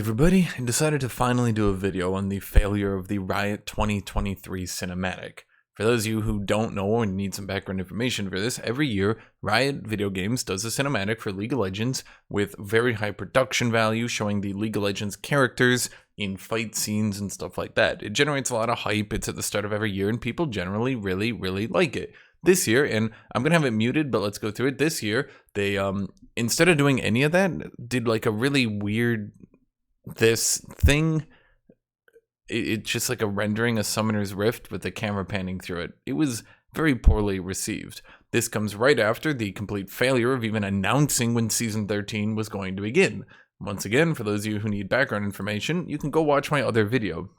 everybody, I decided to finally do a video on the failure of the Riot 2023 cinematic. For those of you who don't know and need some background information for this, every year Riot Video Games does a cinematic for League of Legends with very high production value, showing the League of Legends characters in fight scenes and stuff like that. It generates a lot of hype. It's at the start of every year and people generally really like it. This year, and I'm gonna have it muted, but let's go through it. This year, they instead of doing any of that, did like a really weird this thing. It's just like a rendering a Summoner's Rift with the camera panning through it. It was very poorly received. This comes right after the complete failure of even announcing when Season 13 was going to begin. Once again, for those of you who need background information, you can go watch my other video.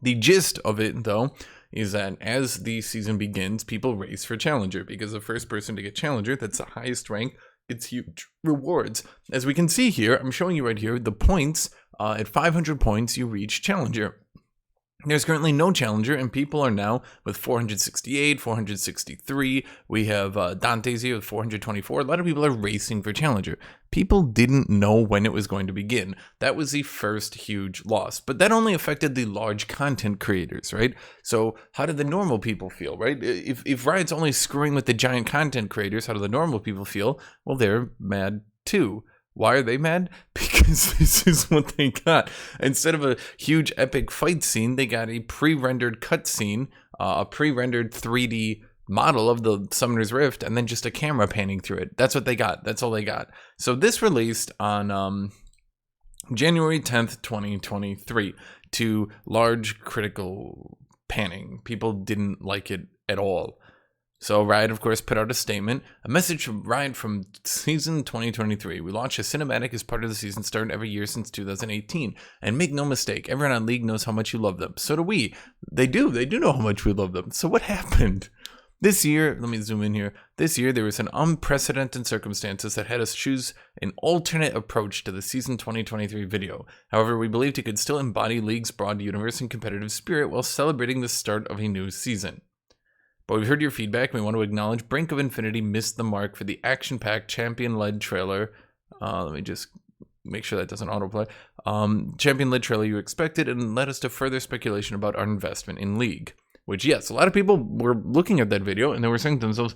The gist of it, though, is that as the season begins, people race for Challenger, because the first person to get Challenger, that's the highest rank, it's huge rewards. As we can see here, I'm showing you right here, the points, at 500 points, you reach Challenger. There's currently no Challenger, and people are now with 468, 463. We have Dante's here with 424. A lot of people are racing for Challenger. People didn't know when it was going to begin. That was the first huge loss. But that only affected the large content creators, right? So how did the normal people feel, right? If Riot's only screwing with the giant content creators, how do the normal people feel? Well, they're mad too. Why are they mad? Because this is what they got. Instead of a huge epic fight scene, they got a pre-rendered cutscene, a pre-rendered 3D model of the Summoner's Rift, and then just a camera panning through it. That's what they got. That's all they got. So this released on January 10th, 2023 to large critical panning. People didn't like it at all. So Riot, of course, put out a statement, a message from Riot from season 2023. We launch a cinematic as part of the season start every year since 2018. And make no mistake, everyone on League knows how much you love them. So do we. They do know how much we love them. So what happened? This year, let me zoom in here. This year, there was an unprecedented circumstances that had us choose an alternate approach to the season 2023 video. However, we believed it could still embody League's broad universe and competitive spirit while celebrating the start of a new season. But we've heard your feedback, and we want to acknowledge Brink of Infinity missed the mark for the action-packed, champion-led trailer. Let me just make sure that doesn't autoplay. Champion-led trailer you expected, and led us to further speculation about our investment in League. Which, yes, a lot of people were looking at that video, and they were saying to themselves,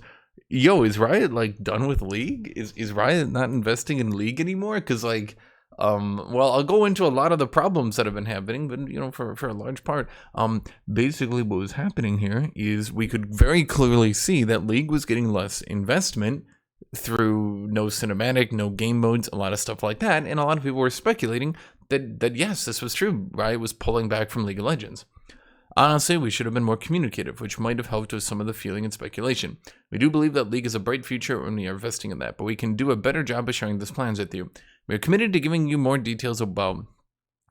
yo, is Riot, like, done with League? Is Riot not investing in League anymore? Because, like... well, I'll go into a lot of the problems that have been happening, but, you know, for a large part, basically what was happening here is we could very clearly see that League was getting less investment through no cinematic, no game modes, a lot of stuff like that, and a lot of people were speculating that yes, this was true. Riot was pulling back from League of Legends. Honestly, we should have been more communicative, which might have helped with some of the feeling and speculation. We do believe that League has a bright future and we are investing in that, but we can do a better job of sharing these plans with you. We are committed to giving you more details about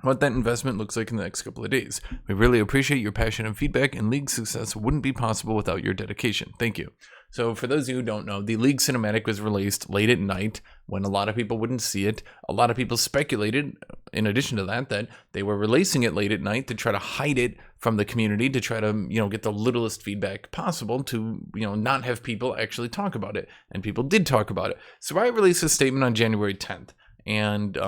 what that investment looks like in the next couple of days. We really appreciate your passion and feedback, and League success wouldn't be possible without your dedication. Thank you. So for those of you who don't know, the League cinematic was released late at night when a lot of people wouldn't see it. A lot of people speculated, in addition to that, that they were releasing it late at night to try to hide it from the community, to try to, you know, get the littlest feedback possible to, you know, not have people actually talk about it. And people did talk about it. So I released a statement on January 10th. And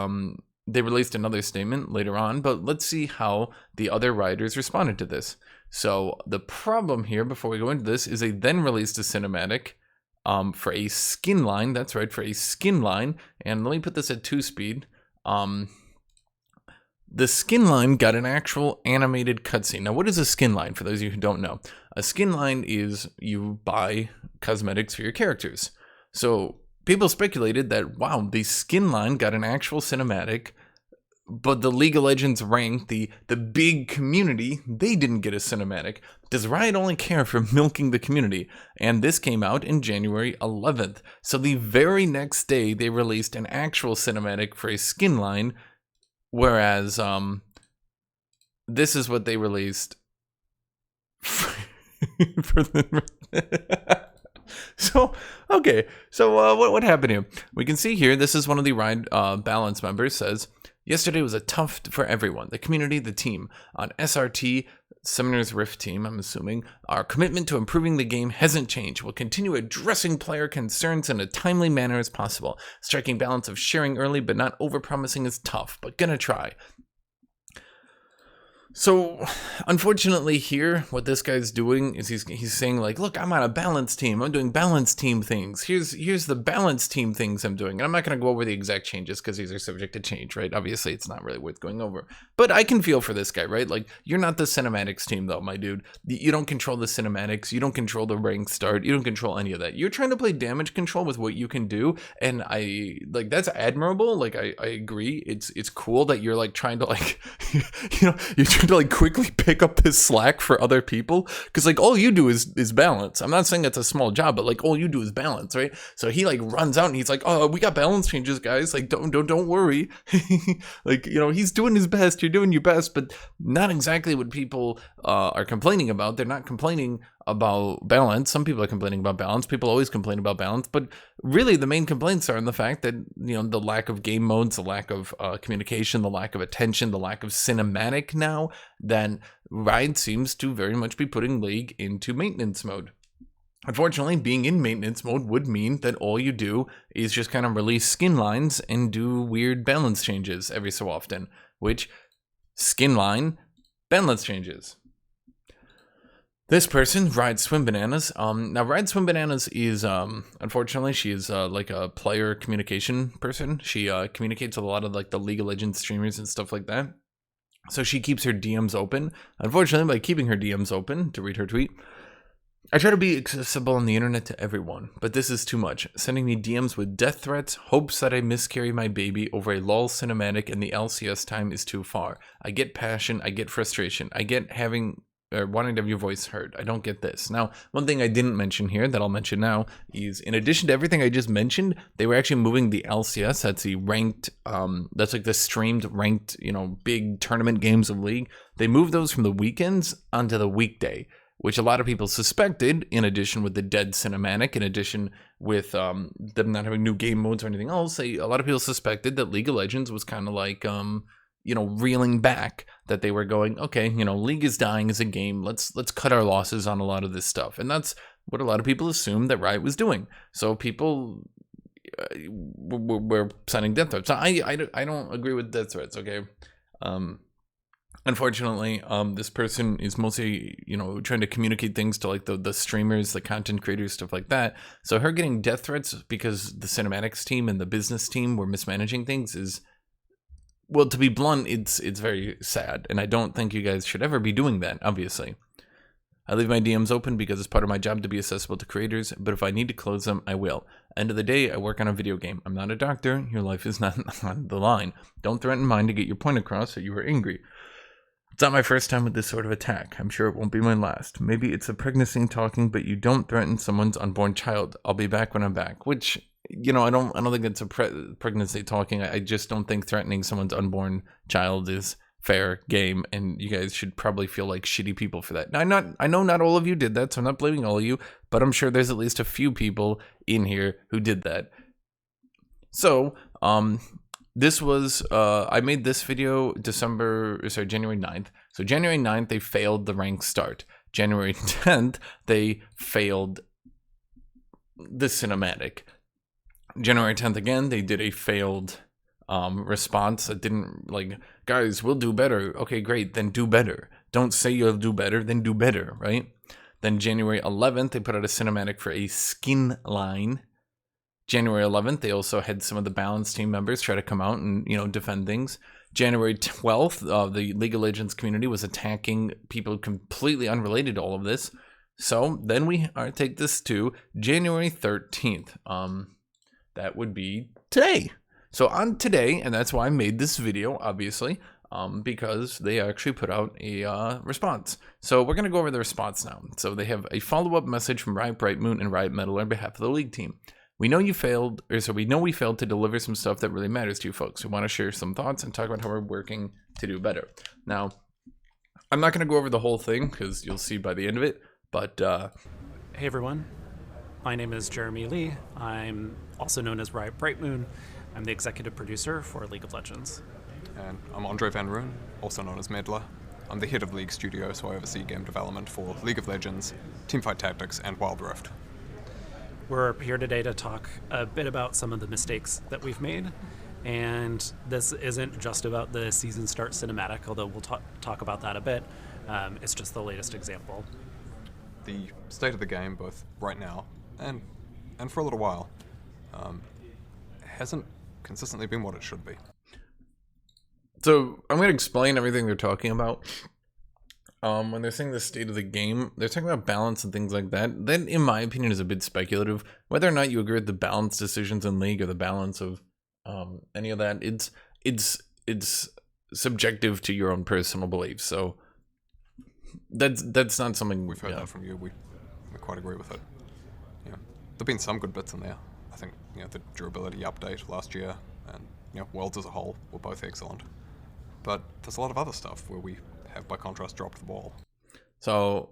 they released another statement later on, but let's see how the other writers responded to this. So the problem here, before we go into this, is they then released a cinematic for a skin line. That's right, for a skin line. And let me put this at 2-speed. The skin line got an actual animated cutscene. Now, what is a skin line, for those of you who don't know? A skin line is you buy cosmetics for your characters. So people speculated that, wow, the skin line got an actual cinematic, but the League of Legends rank, the big community, they didn't get a cinematic. Does Riot only care for milking the community? And this came out in January 11th. So the very next day, they released an actual cinematic for a skin line, whereas this is what they released for the... So, okay, so what happened here? We can see here, this is one of the Riot Balance members says, yesterday was a tough for everyone, the community, the team. On SRT, Summoner's Rift team, I'm assuming, our commitment to improving the game hasn't changed. We'll continue addressing player concerns in a timely manner as possible. Striking balance of sharing early but not overpromising is tough, but gonna try. So, unfortunately, here, what this guy's doing is he's saying like, "Look, I'm on a balance team. I'm doing balance team things. Here's the balance team things I'm doing." And I'm not going to go over the exact changes because these are subject to change, right? Obviously, it's not really worth going over. But I can feel for this guy, right? Like, you're not the cinematics team, though, my dude. You don't control the cinematics. You don't control the rank start. You don't control any of that. You're trying to play damage control with what you can do, and I like that's admirable. Like, I agree. It's cool that you're like trying to like, you're trying to like quickly pick up his slack for other people, because like all you do is balance. I'm not saying it's a small job, but like all you do is balance, right? So he like runs out and he's like, "Oh, we got balance changes, guys. Like don't worry." Like, he's doing his best. You're doing your best, but not exactly what people are complaining about. They're not complaining about balance. Some people are complaining about balance. People always complain about balance, but really the main complaints are in the fact that the lack of game modes, the lack of communication, the lack of attention, the lack of cinematic now, then Riot seems to very much be putting League into maintenance mode. Unfortunately, being in maintenance mode would mean that all you do is just kind of release skin lines and do weird balance changes every so often, which skin line balance changes. This person, Riot Swim Bananas. Now Riot Swim Bananas is, unfortunately, she is like a player communication person. She communicates with a lot of like the League of Legends streamers and stuff like that. So she keeps her DMs open. Unfortunately, by keeping her DMs open, to read her tweet, "I try to be accessible on the internet to everyone, but this is too much. Sending me DMs with death threats, hopes that I miscarry my baby over a LOL cinematic, and the LCS time is too far. I get passion, I get frustration, I get wanting to have your voice heard. I don't get this." Now, one thing I didn't mention here that I'll mention now is, in addition to everything I just mentioned, they were actually moving the LCS. That's the ranked, that's like the streamed ranked, big tournament games of League. They moved those from the weekends onto the weekday, which a lot of people suspected, in addition with the dead cinematic, in addition with them not having new game modes or anything else, a lot of people suspected that League of Legends was kind of like, reeling back, that they were going, okay, League is dying as a game. Let's cut our losses on a lot of this stuff. And that's what a lot of people assumed that Riot was doing. So people were sending death threats. So I don't agree with death threats, okay? Unfortunately, this person is mostly, trying to communicate things to like the streamers, the content creators, stuff like that. So her getting death threats because the cinematics team and the business team were mismanaging things is, well, to be blunt, it's very sad, and I don't think you guys should ever be doing that, obviously. "I leave my DMs open because it's part of my job to be accessible to creators, but if I need to close them, I will. End of the day, I work on a video game. I'm not a doctor. Your life is not on the line. Don't threaten mine to get your point across that you are angry. It's not my first time with this sort of attack. I'm sure it won't be my last. Maybe it's a pregnancy talking, but you don't threaten someone's unborn child. I'll be back when I'm back." Which, I don't think it's a pregnancy talking. I just don't think threatening someone's unborn child is fair game, and you guys should probably feel like shitty people for that. Now, I know not all of you did that, so I'm not blaming all of you, but I'm sure there's at least a few people in here who did that. So, this was, I made this video January 9th. So January 9th, they failed the rank start. January 10th, they failed the cinematic. January 10th again, they did a failed response that didn't, like, "Guys, we'll do better." Okay, great, then do better. Don't say you'll do better, then do better, right? Then January 11th, they put out a cinematic for a skin line. January 11th, they also had some of the balance team members try to come out and, defend things. January 12th, the League of Legends community was attacking people completely unrelated to all of this. So then we take this to January 13th. That would be today. So on today, and that's why I made this video, obviously, because they actually put out a response. So we're going to go over the response now. So they have a follow-up message from Riot Bright Moon and Riot Metal on behalf of the League team. We know we failed to deliver some stuff that really matters to you folks. We want to share some thoughts and talk about how we're working to do better. Now, I'm not going to go over the whole thing because you'll see by the end of it, but... Hey everyone, my name is Jeremy Lee. I'm also known as Riot Bright Moon. I'm the executive producer for League of Legends. And I'm Andre Van Roon, also known as Medler. I'm the head of League Studio, so I oversee game development for League of Legends, Teamfight Tactics, and Wild Rift. We're here today to talk a bit about some of the mistakes that we've made And this isn't just about the season start cinematic, although we'll talk about that a bit. It's just the latest example. The state of the game, both right now and for a little while, hasn't consistently been what it should be. So I'm going to explain everything they're talking about. When they're saying the state of the game, they're talking about balance and things like that. That, in my opinion, is a bit speculative. Whether or not you agree with the balance decisions in League or the balance of any of that, it's subjective to your own personal beliefs. So that's not something we've heard that from you. We quite agree with it. Yeah, there've been some good bits in there. I think the durability update last year and Worlds as a whole were both excellent. But there's a lot of other stuff where we have, by contrast, dropped the ball. So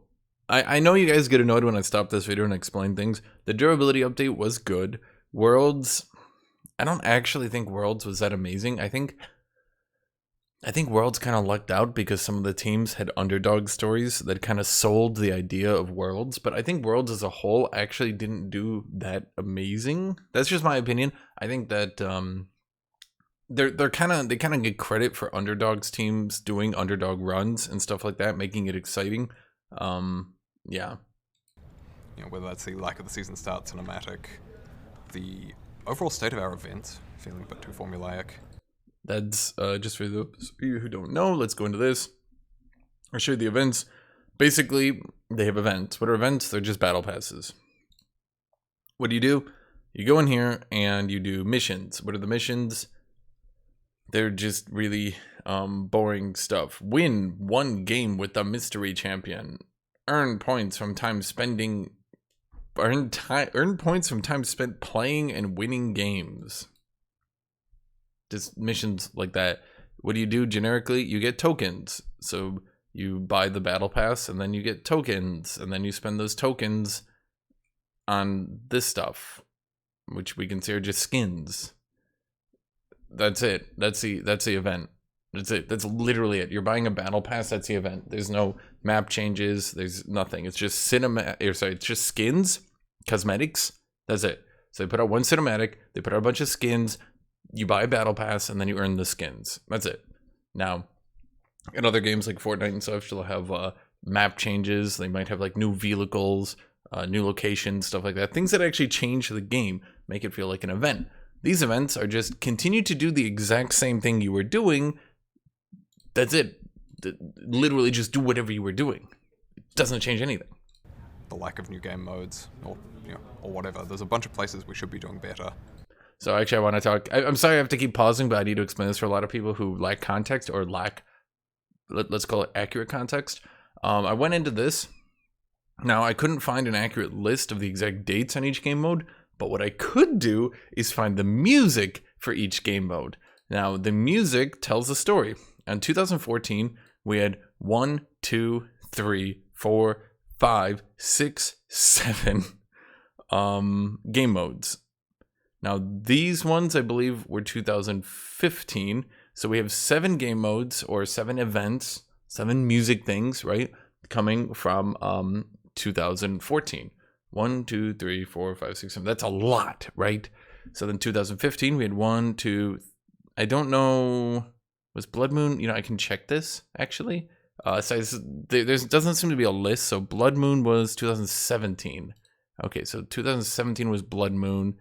I know you guys get annoyed when I stop this video and explain things. The durability update was good. Worlds, I don't actually think Worlds was that amazing. I think Worlds kind of lucked out because some of the teams had underdog stories that kind of sold the idea of Worlds. But I think Worlds as a whole actually didn't do that amazing. That's just my opinion. I think that they kind of get credit for underdogs teams doing underdog runs and stuff like that, making it exciting. Yeah. Whether that's the lack of the season start cinematic, the overall state of our events feeling a bit too formulaic. That's just for those of you who don't know, let's go into this. I'll show you the events. Basically, they have events. What are events? They're just battle passes. What do? You go in here and you do missions. What are the missions? They're just really boring stuff. Win one game with the mystery champion. Earn points from time spending. Earn points from time spent playing and winning games. Just missions like that. What do you do generically? You get tokens. So you buy the battle pass and then you get tokens, and then you spend those tokens on this stuff, which we consider just skins. That's it. That's the event. That's it. That's literally it. You're buying a battle pass. That's the event. There's no map changes. There's nothing. It's just it's just skins, cosmetics. That's it. So they put out one cinematic. They put out a bunch of skins. You buy a battle pass and then you earn the skins. That's it. Now, in other games like Fortnite and stuff, you'll have map changes. They might have like new vehicles, new locations, stuff like that. Things that actually change the game, make it feel like an event. These events are just continue to do the exact same thing you were doing. That's it. Literally just do whatever you were doing. It doesn't change anything. The lack of new game modes or whatever. There's a bunch of places we should be doing better. So actually I want to talk. I'm sorry I have to keep pausing, but I need to explain this for a lot of people who lack context or lack, let's call it accurate context. I went into this. Now, I couldn't find an accurate list of the exact dates on each game mode, but what I could do is find the music for each game mode. Now, the music tells a story. In 2014, we had 1, 2, 3, 4, 5, 6, 7 game modes. Now, these ones, I believe, were 2015. So we have 7 game modes or 7 events, 7 music things, right? Coming from 2014. 1, 2, 3, 4, 5, 6, 7. That's a lot, right? So then 2015, we had 1, 2, I don't know. Was Blood Moon? I can check this, actually. So there doesn't seem to be a list. So Blood Moon was 2017. Okay, so 2017 was Blood Moon.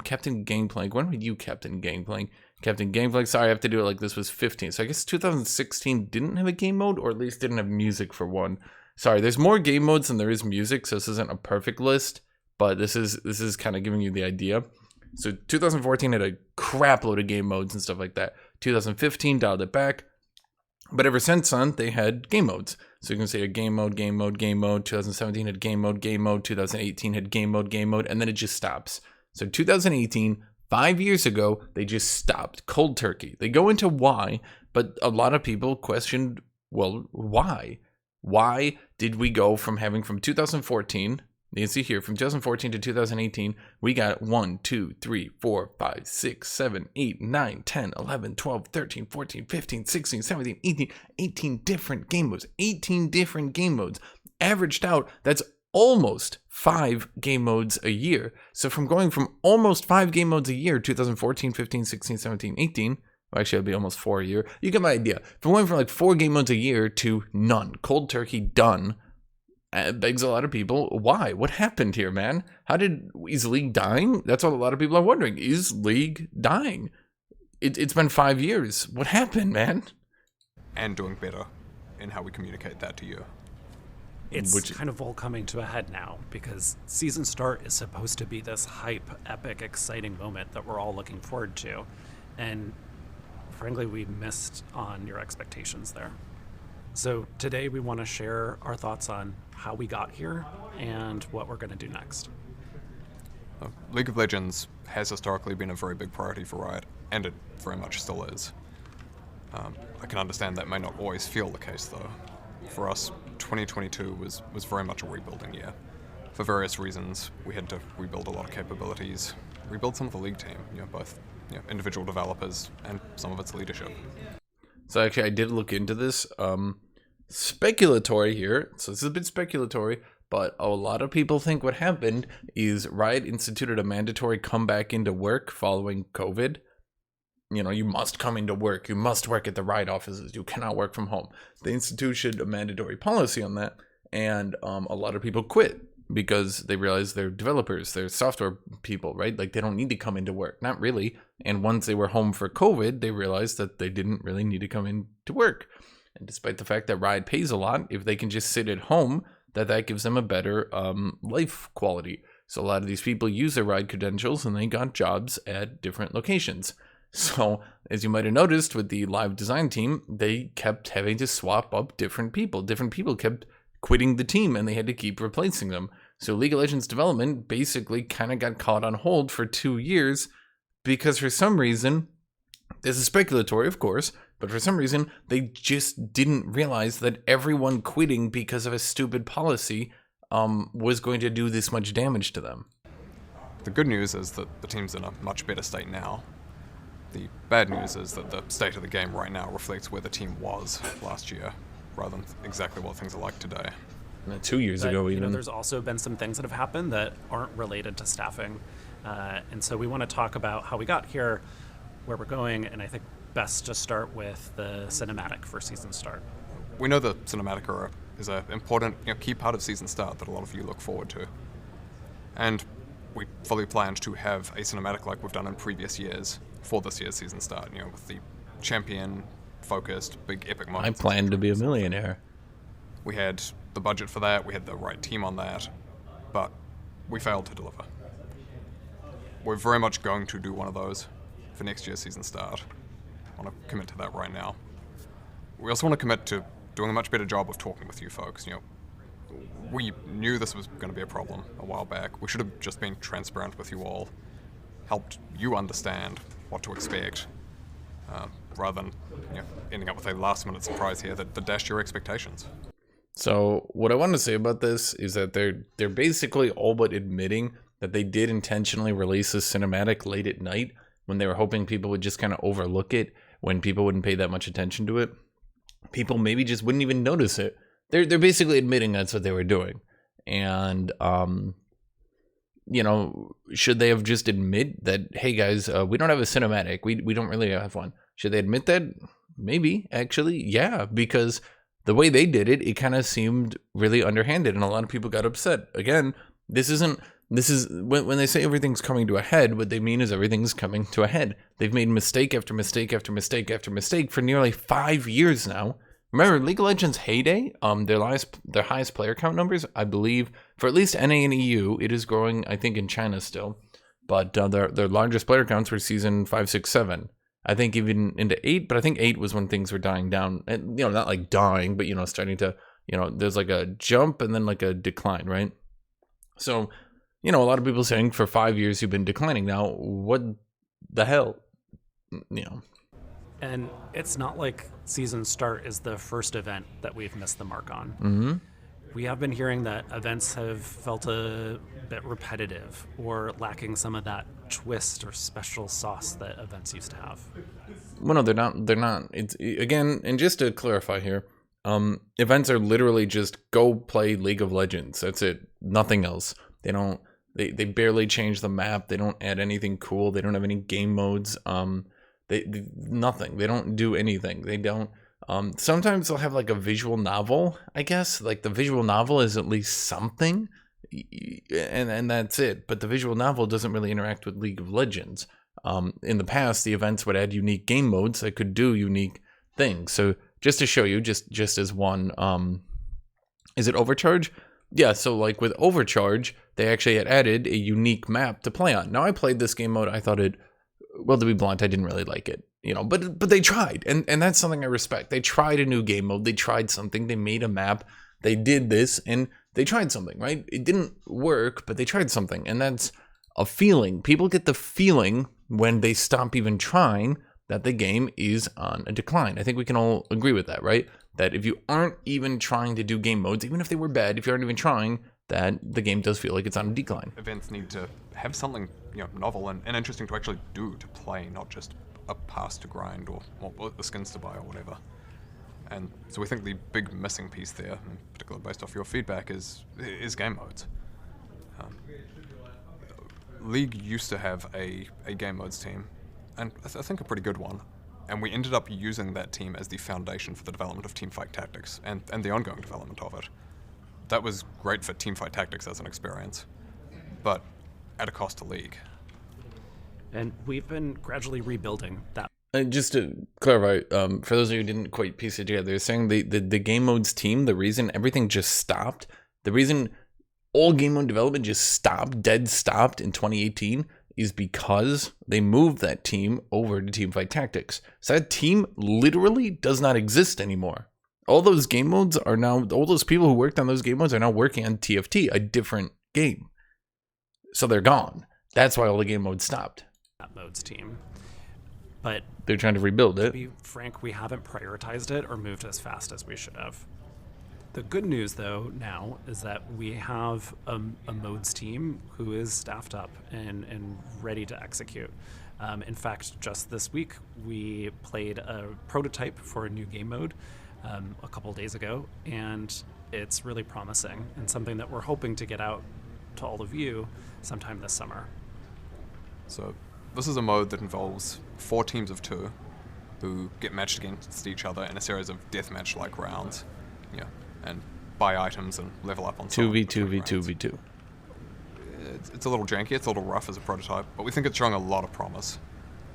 Captain Gangplank. When were you Captain Gangplank? Captain Gangplank, sorry, I have to do it like this, was 15. So I guess 2016 didn't have a game mode, or at least didn't have music for one. Sorry, there's more game modes than there is music, so this isn't a perfect list, but this is kind of giving you the idea. So 2014 had a crap load of game modes and stuff like that. 2015 dialed it back. But ever since then, they had game modes. So you can say a game mode, game mode, game mode. 2017 had game mode, game mode. 2018 had game mode, game mode. And then it just stops. So 2018, 5 years ago, they just stopped cold turkey. They go into why, but a lot of people questioned, well, why? Why did we go from 2014, you can see here, from 2014 to 2018, we got 1, 2, 3, 4, 5, 6, 7, 8, 9, 10, 11, 12, 13, 14, 15, 16, 17, 18 different game modes. 18 different game modes. Averaged out, that's almost 5 game modes a year. So from going from almost 5 game modes a year, 2014, 15, 16, 17, 18, well, actually it'd be almost 4 a year. You get my idea. From going from like 4 game modes a year to none, cold turkey, done, begs a lot of people, why? What happened here, man? Is League dying? That's what a lot of people are wondering. Is League dying? It's been 5 years. What happened, man? And doing better in how we communicate that to you. It's kind of all coming to a head now, because season start is supposed to be this hype, epic, exciting moment that we're all looking forward to. And frankly, we missed on your expectations there. So today we want to share our thoughts on how we got here and what we're going to do next. League of Legends has historically been a very big priority for Riot, and it very much still is. I can understand that may not always feel the case, though. For us, 2022 was very much a rebuilding year. For various reasons, we had to rebuild a lot of capabilities, rebuild some of the League team, both individual developers and some of its leadership. So actually, I did look into this. Speculatory here, so this is a bit speculatory, but a lot of people think what happened is Riot instituted a mandatory comeback into work following COVID. You must come into work. You must work at the Riot offices. You cannot work from home. They instituted a mandatory policy on that, and a lot of people quit because they realized they're developers, they're software people, right? Like, they don't need to come into work. Not really. And once they were home for COVID, they realized that they didn't really need to come into work. And despite the fact that Riot pays a lot, if they can just sit at home, that gives them a better life quality. So a lot of these people use their Riot credentials and they got jobs at different locations. So, as you might have noticed with the live design team, they kept having to swap up different people. Different people kept quitting the team and they had to keep replacing them. So League of Legends development basically kind of got caught on hold for 2 years because for some reason, this is speculatory, of course, but for some reason, they just didn't realize that everyone quitting because of a stupid policy was going to do this much damage to them. The good news is that the team's in a much better state now. The bad news is that the state of the game right now reflects where the team was last year, rather than exactly what things are like today. 2 years ago, even. There's also been some things that have happened that aren't related to staffing. And so we want to talk about how we got here, where we're going, and I think best to start with the cinematic for season start. We know the cinematic era is an important key part of season start that a lot of you look forward to. And we fully planned to have a cinematic like we've done in previous years for this year's season start, with the champion-focused, big epic moments. I planned to be a millionaire. We had the budget for that, we had the right team on that, but we failed to deliver. We're very much going to do one of those for next year's season start. I want to commit to that right now. We also want to commit to doing a much better job of talking with you folks. We knew this was going to be a problem a while back. We should have just been transparent with you all, helped you understand what to expect, rather than ending up with a last-minute surprise here that dashed your expectations. So what I want to say about this is that they're basically all but admitting that they did intentionally release a cinematic late at night when they were hoping people would just kind of overlook it, when people wouldn't pay that much attention to it. People maybe just wouldn't even notice it. They're basically admitting that's what they were doing. And, should they have just admit that, hey guys, we don't have a cinematic. We don't really have one. Should they admit that? Maybe, actually, yeah, because the way they did it kind of seemed really underhanded and a lot of people got upset. Again, this is when they say everything's coming to a head, what they mean is everything's coming to a head. They've made mistake after mistake after mistake after mistake for nearly 5 years now. Remember, League of Legends' heyday, their highest player count numbers, I believe, for at least NA and EU, it is growing, I think, in China still. But their largest player counts were season 5, 6, 7. I think even into 8, but I think 8 was when things were dying down. And, not like dying, but, starting to, there's like a jump and then like a decline, right? So, a lot of people saying for 5 years you've been declining. Now, what the hell? And it's not like season start is the first event that we've missed the mark on. Mm-hmm. We have been hearing that events have felt a bit repetitive or lacking some of that twist or special sauce that events used to have. Well, no, they're not. It's, again, and just to clarify here, Events are literally just go play League of Legends. That's it. Nothing else. They barely change the map. They don't add anything cool. They don't have any game modes. They nothing. They don't do anything. They don't. Sometimes they'll have like a visual novel, I guess. Like the visual novel is at least something, and that's it. But the visual novel doesn't really interact with League of Legends. In the past, the events would add unique game modes that could do unique things. So just to show you, just as one, is it Overcharge? Yeah, so like with Overcharge, they actually had added a unique map to play on. Now I played this game mode, I thought it, well, to be blunt, I didn't really like it, but they tried, and that's something I respect. They tried a new game mode, they tried something, they made a map, they did this, and they tried something, right? It didn't work, but they tried something, and that's a feeling. People get the feeling when they stop even trying that the game is on a decline. I think we can all agree with that, right? That if you aren't even trying to do game modes, even if they were bad, if you aren't even trying, that the game does feel like it's on a decline. Events need to have something novel and interesting to actually do, to play, not just a pass to grind or the skins to buy or whatever. And so we think the big missing piece there, in particular based off your feedback, is game modes. League used to have a game modes team, and I think a pretty good one. And we ended up using that team as the foundation for the development of Teamfight Tactics and the ongoing development of it. That was great for Teamfight Tactics as an experience, but at a cost to League. And we've been gradually rebuilding that. Just to clarify, for those of you who didn't quite piece it together, they're saying the game modes team, the reason everything just stopped, the reason all game mode development just stopped, dead stopped in 2018, is because they moved that team over to Teamfight Tactics. So that team literally does not exist anymore. All those game modes are now, all those people who worked on those game modes are now working on TFT, a different game. So they're gone. That's why all the game modes stopped. That modes team. But they're trying to rebuild it. To be frank, we haven't prioritized it or moved as fast as we should have. The good news, though, now is that we have a modes team who is staffed up and ready to execute. In fact, just this week, we played a prototype for a new game mode a couple days ago, and it's really promising and something that we're hoping to get out to all of you sometime this summer. So this is a mode that involves 4 teams of 2 who get matched against each other in a series of deathmatch-like rounds. And buy items and level up on 2v2v2v2. It's a little janky, it's a little rough as a prototype, but we think it's showing a lot of promise.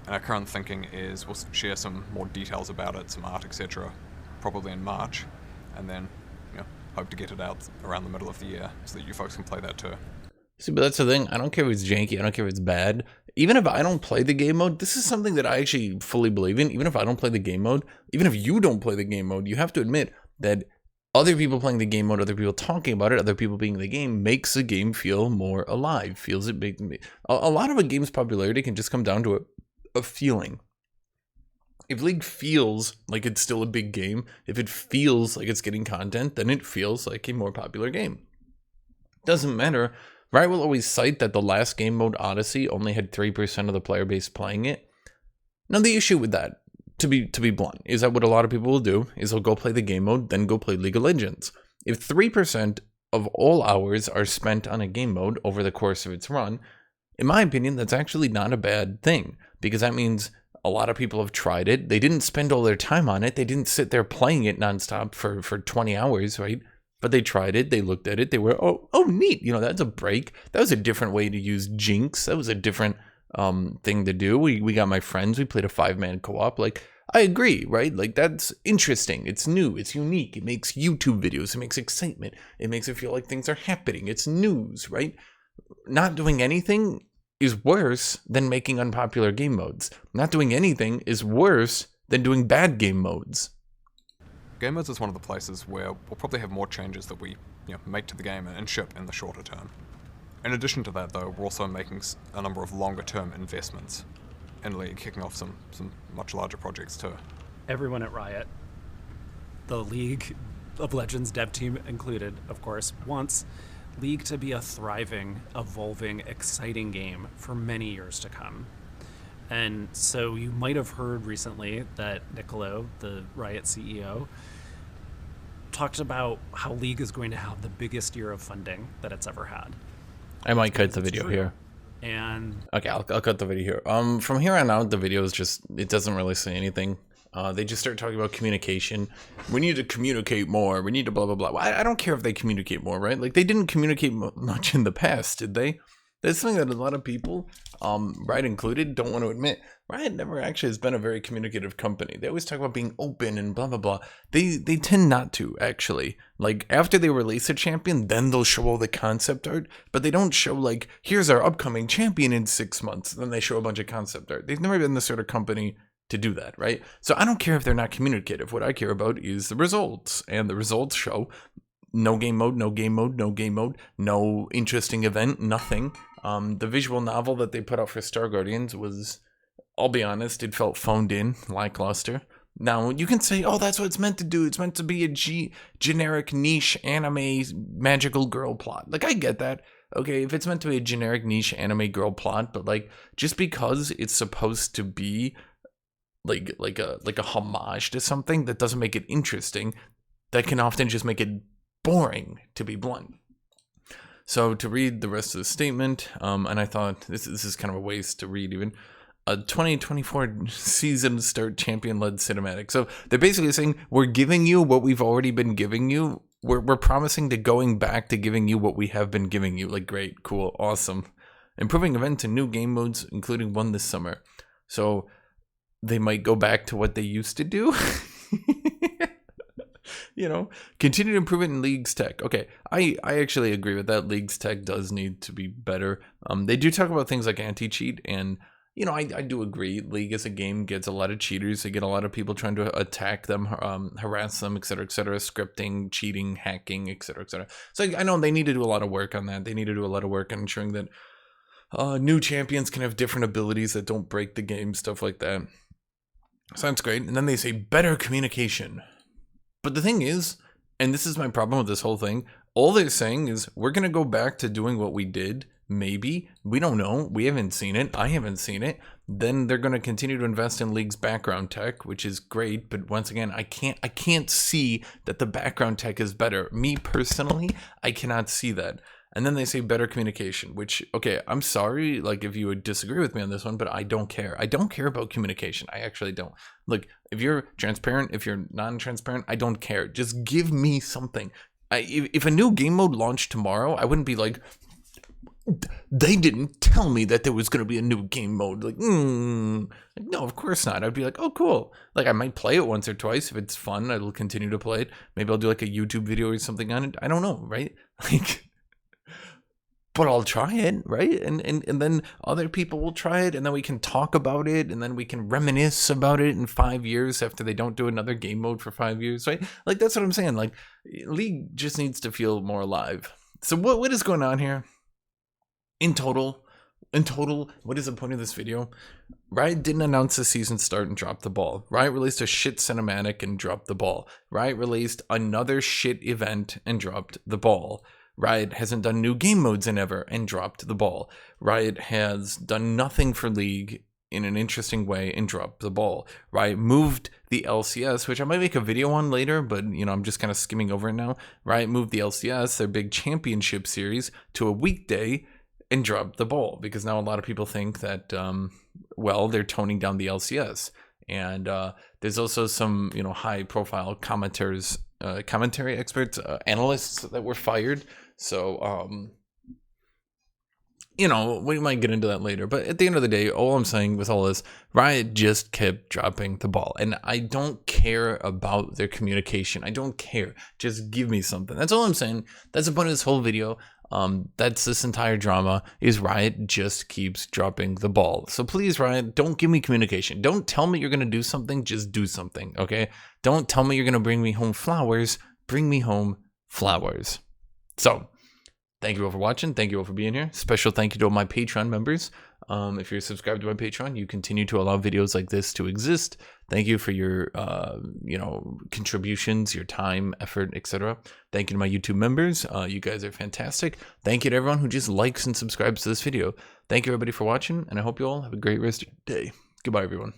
And our current thinking is we'll share some more details about it, some art, etc., probably in March, and then hope to get it out around the middle of the year so that you folks can play that too. See, but that's the thing. I don't care if it's janky. I don't care if it's bad. Even if I don't play the game mode, this is something that I actually fully believe in. Even if I don't play the game mode, even if you don't play the game mode, you have to admit that other people playing the game mode, other people talking about it, other people being in the game makes the game feel more alive. Feels it big. A lot of a game's popularity can just come down to a feeling. If League feels like it's still a big game, if it feels like it's getting content, then it feels like a more popular game. Doesn't matter. Riot will always cite that the last game mode, Odyssey, only had 3% of the player base playing it. Now the issue with that, to be blunt, is that what a lot of people will do is they'll go play the game mode, then go play League of Legends. If 3% of all hours are spent on a game mode over the course of its run, in my opinion, that's actually not a bad thing, because that means a lot of people have tried it. They didn't spend all their time on it. They didn't sit there playing it nonstop for 20 hours, right? But they tried it. They looked at it. They were, oh, neat. That's a break. That was a different way to use Jinx. That was a different thing to do. We got my friends. We played a 5-man co-op. Like, I agree, right? Like, that's interesting. It's new. It's unique. It makes YouTube videos. It makes excitement. It makes it feel like things are happening. It's news, right? Not doing anything is worse than making unpopular game modes. Not doing anything is worse than doing bad game modes. Game modes is one of the places where we'll probably have more changes that we make to the game and ship in the shorter term. In addition to that, though, we're also making a number of longer-term investments in League, kicking off some much larger projects too. Everyone at Riot, the League of Legends dev team included, of course, wants League to be a thriving, evolving, exciting game for many years to come. And so you might have heard recently that Niccolo, the Riot CEO, talked about how League is going to have the biggest year of funding that it's ever had. I might cut the video here. And okay, I'll cut the video here. From here on out, the video is just, it doesn't really say anything. They just start talking about communication. We need to communicate more. We need to blah, blah, blah. I don't care if they communicate more, right? Like, they didn't communicate much in the past, did they? That's something that a lot of people, Riot included, don't want to admit. Riot never actually has been a very communicative company. They always talk about being open and blah, blah, blah. They tend not to, actually. Like, after they release a champion, then they'll show all the concept art. But they don't show, like, here's our upcoming champion in 6 months. Then they show a bunch of concept art. They've never been the sort of company to do that, right? So I don't care if they're not communicative. What I care about is the results. And the results show no game mode, no game mode, no game mode, no interesting event, nothing. The visual novel that they put out for Star Guardians was, I'll be honest, it felt phoned in, lackluster. Now, you can say, oh, that's what it's meant to do. It's meant to be a generic niche anime magical girl plot. Like, I get that. Okay, if it's meant to be a generic niche anime girl plot, but like, just because it's supposed to be like a homage to something, that doesn't make it interesting. That can often just make it boring, to be blunt. So to read the rest of the statement, and I thought this is kind of a waste to read even, a 2024 season start champion-led cinematic. So they're basically saying, we're giving you what we've already been giving you. We're promising to going back to giving you what we have been giving you. Like, great, cool, awesome. Improving events and new game modes, including one this summer. So they might go back to what they used to do. You know, continued improvement in League's tech. Okay, I actually agree with that. League's tech does need to be better. They do talk about things like anti-cheat, and, you know, I do agree. League as a game gets a lot of cheaters. They get a lot of people trying to attack them, harass them, etc., scripting, cheating, hacking, etc., etc. So I know they need to do a lot of work on that. They need to do a lot of work on ensuring that new champions can have different abilities that don't break the game, stuff like that. Sounds great. And then they say better communication. But the thing is, and this is my problem with this whole thing, all they're saying is we're going to go back to doing what we did. Maybe. We don't know. We haven't seen it. I haven't seen it. Then they're going to continue to invest in League's background tech, which is great. But once again, I can't see that the background tech is better. Me personally, I cannot see that. And then they say better communication, which, okay, I'm sorry, like, if you would disagree with me on this one, but I don't care. I don't care about communication. I actually don't. Look, if you're transparent, if you're non-transparent, I don't care. Just give me something. If a new game mode launched tomorrow, I wouldn't be like, they didn't tell me that there was going to be a new game mode. Like, no, of course not. I'd be like, oh, cool. Like, I might play it once or twice. If it's fun, I'll continue to play it. Maybe I'll do like a YouTube video or something on it. I don't know, right? Like, but I'll try it, right? And then other people will try it, and then we can talk about it, and then we can reminisce about it in 5 years after they don't do another game mode for 5 years, right? Like, that's what I'm saying. Like, League just needs to feel more alive. So what is going on here? In total, what is the point of this video? Riot didn't announce the season start and dropped the ball. Riot released a shit cinematic and dropped the ball. Riot released another shit event and dropped the ball. Riot hasn't done new game modes in ever and dropped the ball. Riot has done nothing for League in an interesting way and dropped the ball. Riot moved the LCS, which I might make a video on later, but, you know, I'm just kind of skimming over it now. Riot moved the LCS, their big championship series, to a weekday and dropped the ball, because now a lot of people think that, well, they're toning down the LCS. And there's also some, you know, high-profile commentary experts, analysts that were fired. So, you know, we might get into that later. But at the end of the day, all I'm saying with all this, Riot just kept dropping the ball. And I don't care about their communication. I don't care. Just give me something. That's all I'm saying. That's the point of this whole video. That's this entire drama, is Riot just keeps dropping the ball. So please, Riot, don't give me communication. Don't tell me you're going to do something. Just do something, okay? Don't tell me you're going to bring me home flowers. Bring me home flowers. So, thank you all for watching. Thank you all for being here. Special thank you to all my Patreon members. If you're subscribed to my Patreon, you continue to allow videos like this to exist. Thank you for your, you know, contributions, your time, effort, etc. Thank you to my YouTube members. You guys are fantastic. Thank you to everyone who just likes and subscribes to this video. Thank you, everybody, for watching, and I hope you all have a great rest of your day. Goodbye, everyone.